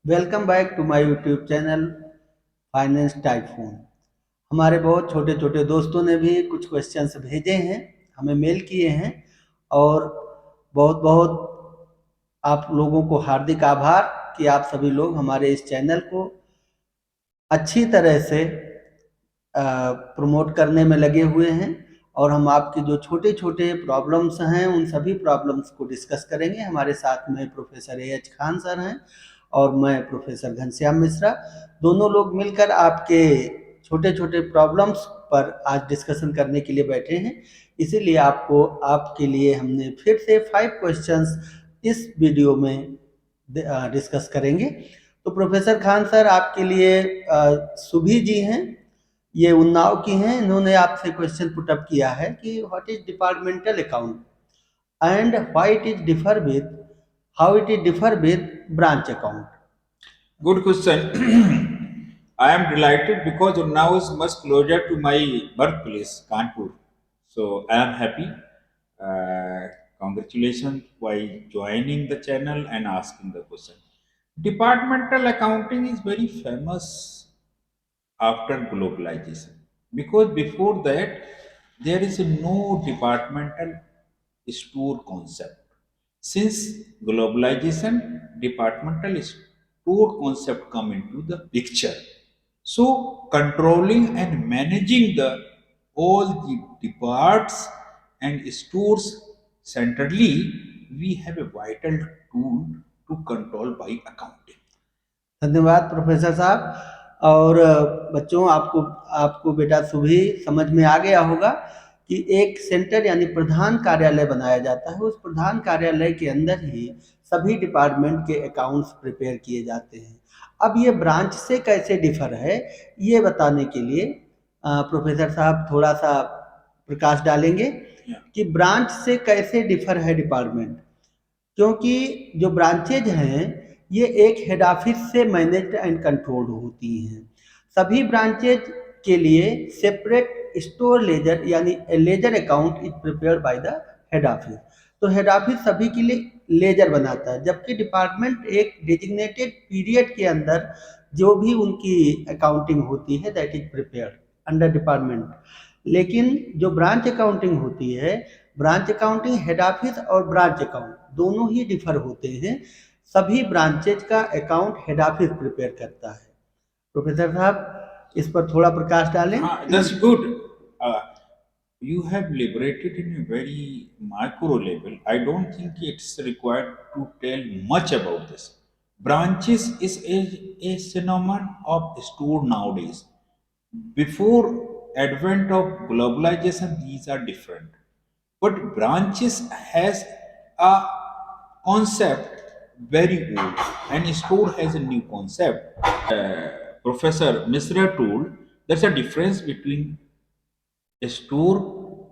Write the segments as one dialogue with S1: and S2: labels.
S1: Welcome back to my YouTube channel Finance Typhoon. हमारे बहुत छोटे छोटे दोस्तों ने भी कुछ क्वेश्चंस भेजे हैं, हमें मेल किए हैं और बहुत बहुत आप लोगों को हार्दिक आभार कि आप सभी लोग हमारे इस चैनल को अच्छी तरह से प्रमोट करने में लगे हुए हैं और हम आपकी जो छोटे छोटे प्रॉब्लम्स हैं उन सभी प्रॉब्लम्स को डिस्कस करेंगे। हमारे साथ में प्रोफेसर एच खान सर हैं और मैं प्रोफेसर घनश्याम मिश्रा, दोनों लोग मिलकर आपके छोटे छोटे प्रॉब्लम्स पर आज डिस्कशन करने के लिए बैठे हैं। इसीलिए आपके लिए हमने फिर से 5 क्वेश्चंस इस वीडियो में डिस्कस करेंगे। तो प्रोफेसर खान सर आपके लिए सुभी जी हैं, ये उन्नाव की हैं। इन्होंने आपसे क्वेश्चन पुट अप किया है कि what is departmental account and how it is differ with branch account.
S2: Good question. I am delighted because Unnao is much closer to my birthplace, Kanpur. So I am happy. Congratulations by joining the channel and asking the question. Departmental accounting is very famous after globalization because before that there is no departmental store concept. Since globalization, departmental store concept come into the picture. So controlling and managing the all the departs and stores centrally, we have a vital tool to control by accounting.
S1: धन्यवाद professor साहब। और बच्चों, आपको आपको बेटा सुभी समझ में आ गया होगा कि एक सेंटर यानी प्रधान कार्यालय बनाया जाता है। उस प्रधान कार्यालय के अंदर ही सभी डिपार्टमेंट के अकाउंट्स प्रिपेयर किए जाते हैं। अब ये ब्रांच से कैसे डिफर है, ये बताने के लिए प्रोफेसर साहब थोड़ा सा प्रकाश डालेंगे कि ब्रांच से कैसे डिफर है डिपार्टमेंट। क्योंकि जो ब्रांचेज हैं ये एक हेड ऑफिस से मैनेज्ड एंड कंट्रोल्ड होती हैं। सभी ब्रांचेज के लिए सेपरेट स्टोर लेजर यानी ledger account is prepared by the head office. तो हेड ऑफिस सभी के लिए लेजर बनाता है, जबकि डिपार्टमेंट एक डेजिग्नेटेड पीरियड के अंदर जो भी उनकी अकाउंटिंग होती है that is prepared under department. लेकिन जो ब्रांच अकाउंटिंग होती है, ब्रांच अकाउंटिंग हेड ऑफिस और ब्रांच अकाउंट दोनों ही डिफर होते हैं। सभी ब्रांचेज का अकाउंट हेड ऑफिस प्रिपेयर करता है। प्रोफेसर साहब इस पर थोड़ा प्रकाश डालें।
S2: That's good. Uh, you have liberated in a very micro level. I don't think it's required to tell much about this. Branches is a phenomenon of store nowadays. Before advent of globalization, these are different. But branches has a concept very old, and store has a new concept. Professor Misra told there's a difference between a store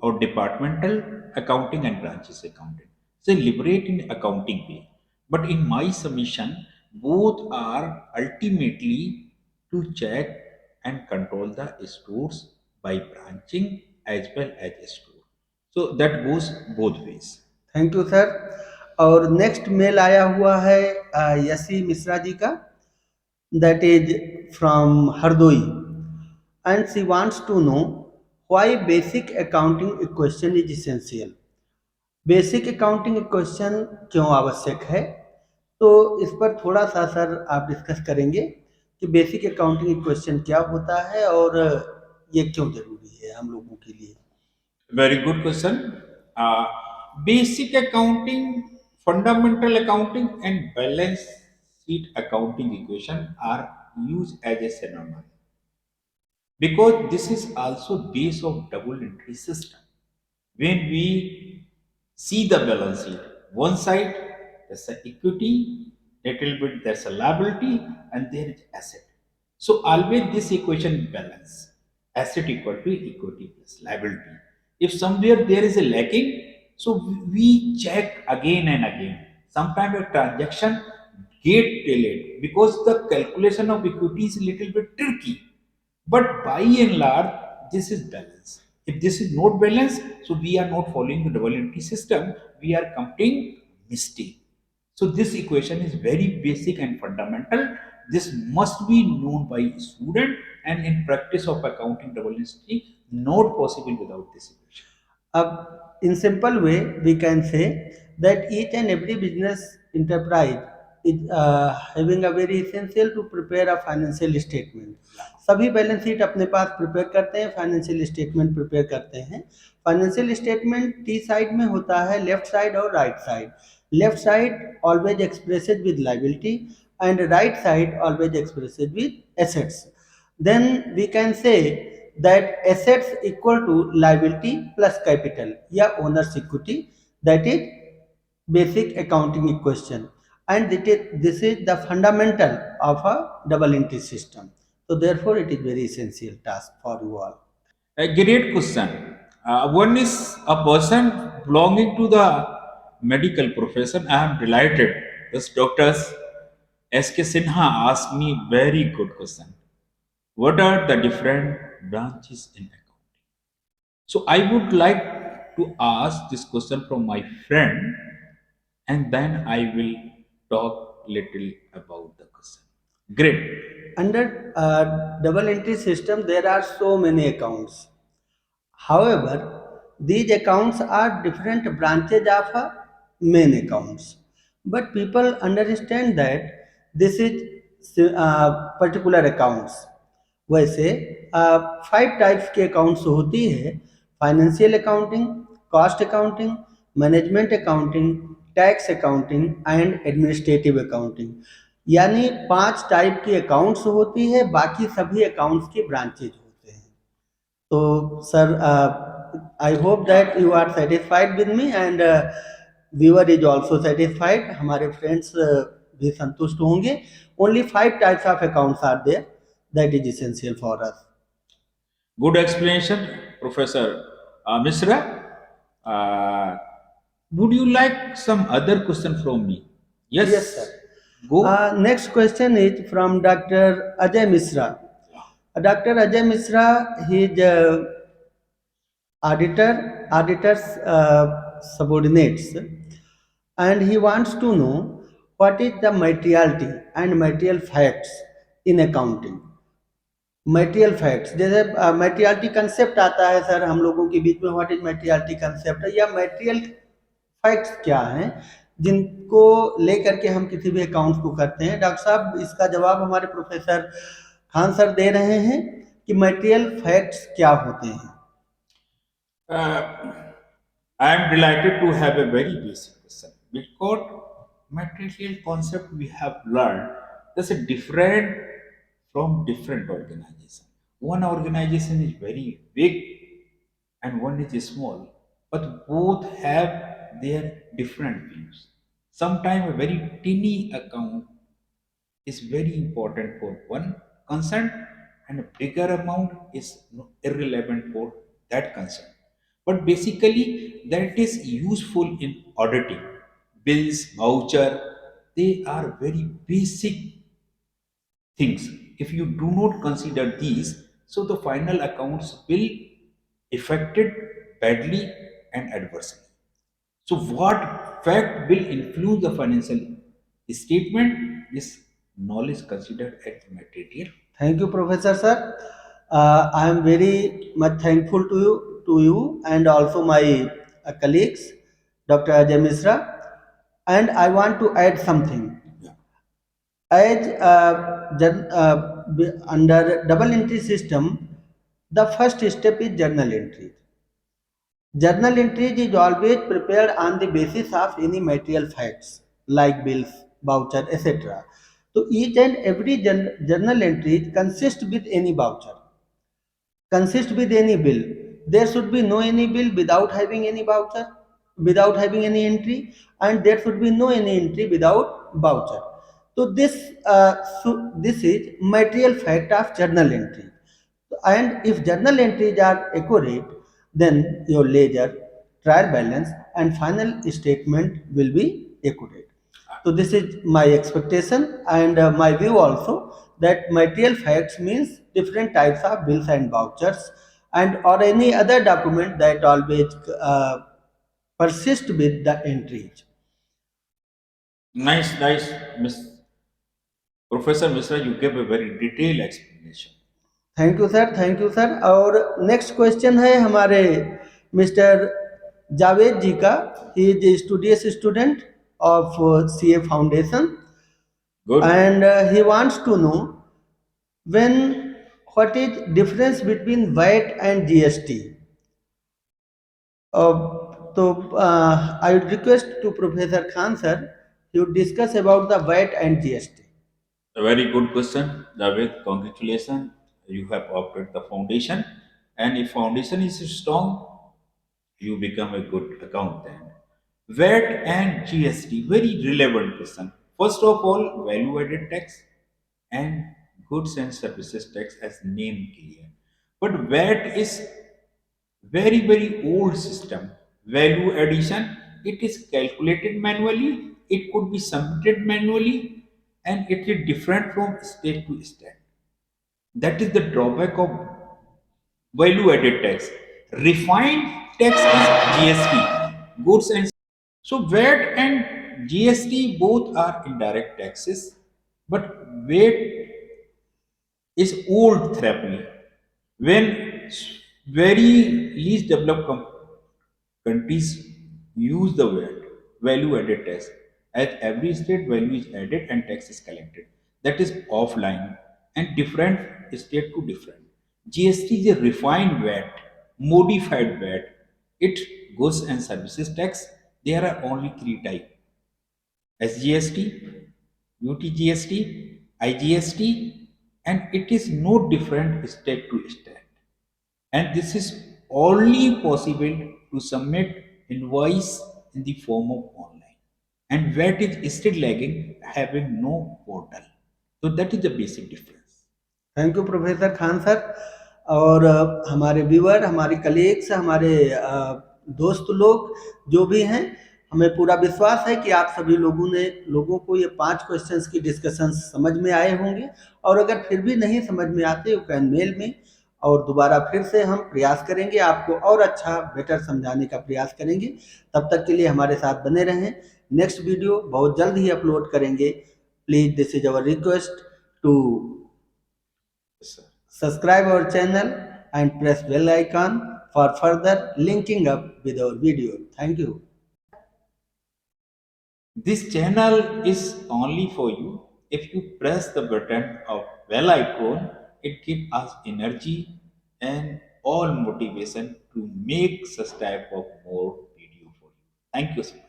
S2: or departmental accounting and branches accounting. They liberate in accounting way. But in my submission, both are ultimately to check and control the stores by branching as well as a store. So that goes both ways.
S1: Thank you sir. और next mail आया हुआ है यसी मिश्रा जी का, that is from Hardoi, and she wants to know why basic accounting equation is essential. Basic accounting equation क्यों आवश्यक है, तो इस पर थोड़ा सा सर आप डिस्कस करेंगे कि बेसिक अकाउंटिंग इक्वेशन क्या होता है और ये क्यों जरूरी है हम लोगों के लिए।
S2: Very good question. Basic accounting, fundamental accounting, and balance sheet accounting equation are used as a synonym because this is also base of double entry system. When we see the balance sheet, one side there's a equity, little bit there's a liability, and there is asset. So always this equation balance asset equal to equity plus liability. If somewhere there is a lacking, so we check again and again. Sometimes a transaction get delayed because the calculation of equity is a little bit tricky. But by and large, this is balance. If this is not balance, so we are not following the double entry system. We are committing mistake. So this equation is very basic and fundamental. This must be known by student, and in practice of accounting double entry, not possible without this equation.
S1: In simple way, we can say that each and every business enterprise is having a very essential to prepare a financial statement. सभी balance sheet अपने पास prepare करते हैं, financial statement prepare करते हैं. Financial statement T side में होता है, left side और right side. Left side always expressed with liability and right side always expressed with assets. Then we can say that assets equal to liability plus capital या owner's equity, that is basic accounting equation, and this is the fundamental of a double entry system. So therefore it is very essential task for you all.
S2: A great question. One is a person belonging to the medical profession. I am delighted. This doctors S.K. Sinha asked me very good question. What are the different branches in accounting? So I would like to ask this question from my friend, and then I will talk little about the question. Great.
S1: Under double entry system there are so many accounts. However, these accounts are different branches of main accounts. But people understand that this is particular accounts. वैसे 5 types के accounts होती है: financial accounting, cost accounting, management accounting, tax accounting and administrative accounting. यानी 5 type की accounts होती है, बाकी सभी अकाउंट्स के ब्रांचेज होते हैं. तो sir, I hope that you are satisfied with me and viewer is also satisfied. हमारे फ्रेंड्स भी संतुष्ट होंगे. Only 5 types of accounts are there, that is essential for us.
S2: Good explanation, Professor Misra. Uh, would you like some other question from me? Yes.
S1: Yes, sir.
S2: Go.
S1: Next question is from Dr. Ajay Misra. Dr. Ajay Misra, he is auditor's subordinates, and he wants to know what is the materiality and material facts in accounting. Material facts, जैसे materiality concept आता है sir हम लोगों के बीच में, what is materiality concept, या material facts क्या हैं जिनको लेकर के हम किसी भी अकाउंट्स को करते हैं. डॉक्टर साहब, इसका जवाब हमारे प्रोफेसर खान सर दे रहे हैं कि मटेरियल फैक्ट्स क्या होते हैं.
S2: I am delighted to have a very basic question because material concept we have learned that's a different from different organization. One organization is very big and one is small, but both have their different views. Sometimes a very teeny account is very important for one concern, and a bigger amount is irrelevant for that concern. But basically, that is useful in auditing. Bills, voucher, they are very basic things. If you do not consider these, so the final accounts will affected badly and adversely. So what fact will influence the financial statement is knowledge considered as material.
S1: Thank you, Professor sir. I am very much thankful to you and also my colleagues, Dr. Ajay Misra. And I want to add something.
S2: Yeah.
S1: As under double entry system, the first step is journal entry. Journal entries is always prepared on the basis of any material facts like bills, voucher, etc. So each and every journal entry consists with any voucher, consists with any bill. There should be no any bill without having any voucher, without having any entry, and there should be no any entry without voucher. So this is material fact of journal entry. And if journal entries are accurate, then your ledger, trial balance, and final statement will be accurate. So this is my expectation and my view also, that material facts means different types of bills and vouchers and or any other document that always persist with the entries.
S2: Nice, nice, Miss Professor Misra. You gave a very detailed explanation.
S1: Thank you sir. और next question है हमारे mister Javed ji का। He is studious student of CA foundation
S2: Good.
S1: And he wants to know when what is difference between VAT and GST. तो I would request to professor Khan sir, you discuss about the VAT and GST.
S2: A very good question, Javed. Congratulations. You have opted the foundation. And if foundation is strong, you become a good accountant. VAT and GST, very relevant question. First of all, value added tax and goods and services tax as name clear. But VAT is very old system. Value addition, it is calculated manually, it could be submitted manually, and it is different from state to state. That is the drawback of value added tax. Refined tax is GST, goods and so VAT and GST both are indirect taxes, but VAT is old therapy. When very least developed countries use the word value added tax, at every state value is added and tax is collected. That is offline and different state to different. GST is a refined VAT, modified VAT. It goods and services tax. There are only three types: SGST, UTGST, IGST, and it is no different state to state. And this is only possible to submit invoice in the form of online. And VAT is still lagging, having no portal. So that is the basic difference.
S1: Thank you professor Khan sir. और हमारे viewer, हमारे colleagues, हमारे दोस्त लोग जो भी हैं, हमें पूरा विश्वास है कि आप सभी लोगों को ये 5 क्वेश्चंस की डिस्कशन समझ में आए होंगे। और अगर फिर भी नहीं समझ में आते, यू कैन मेल में, और दोबारा फिर से हम प्रयास करेंगे, आपको और अच्छा बेटर समझाने का प्रयास करेंगे। तब तक के लिए हमारे साथ बने रहें। नेक्स्ट वीडियो बहुत जल्द ही अपलोड करेंगे। Please, this is our request to
S2: Yes, sir.
S1: subscribe our channel and press bell icon for further linking up with our video. Thank you.
S2: This channel is only for you. If you press the button of bell icon, it gives us energy and all motivation to make such type of more video for you. Thank you so much.